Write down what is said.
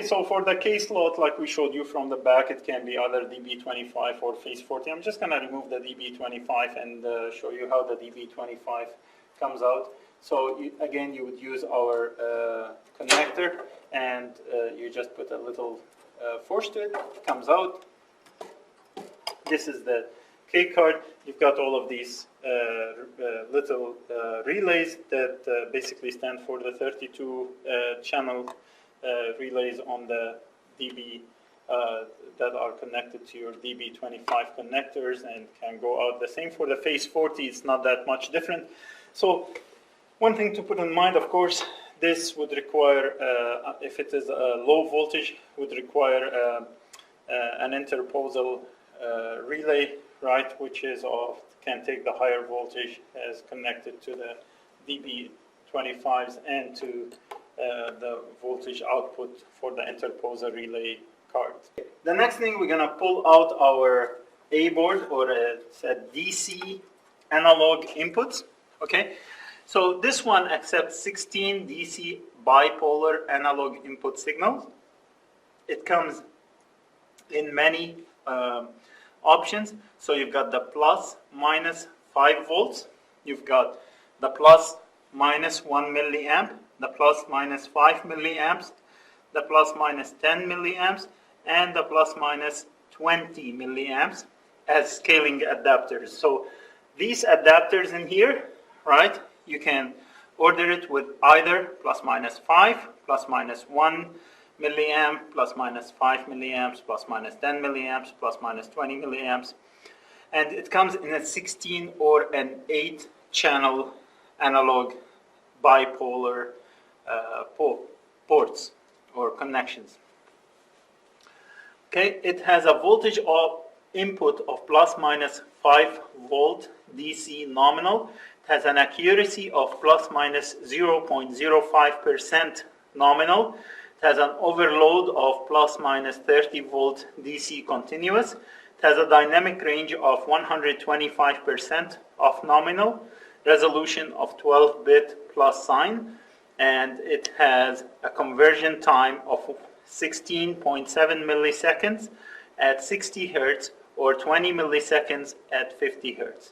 Okay, so for the case slot, like we showed you from the back, it can be either DB25 or phase 40. I'm just going to remove the DB25 and show you how the DB25 comes out. So again, you would use our connector, and you just put a little force to it. It comes out. This is the K card. You've got all of these little relays that basically stand for the 32 channel relays on the DB that are connected to your DB25 connectors and can go out. The same for the phase 40. It's not that much different. So one thing to put in mind, of course, this would require, if it is a low voltage, would require an interposal relay, right, which is can take the higher voltage as connected to the DB25s and to the voltage output for the interposer relay card. The next thing, we're going to pull out our A board, or it's a DC analog inputs. Okay, so this one accepts 16 DC bipolar analog input signals. It comes in many options. So you've got the plus minus 5 volts, you've got the plus minus 1 milliamp, the plus minus 5 milliamps, the plus minus 10 milliamps, and the plus minus 20 milliamps as scaling adapters. So these adapters in here, right, you can order it with either plus minus 5, plus minus 1 milliamp, plus minus 5 milliamps, plus minus 10 milliamps, plus minus 20 milliamps. And it comes in a 16 or an 8 channel analog bipolar ports or connections. Okay, it has a voltage of input of plus minus 5 volt DC nominal. It has an accuracy of plus minus 0.05% nominal. It has an overload of plus minus 30 volt DC continuous. It has a dynamic range of 125% of nominal, resolution of 12-bit plus sign, and it has a conversion time of 16.7 milliseconds at 60 Hertz or 20 milliseconds at 50 Hertz.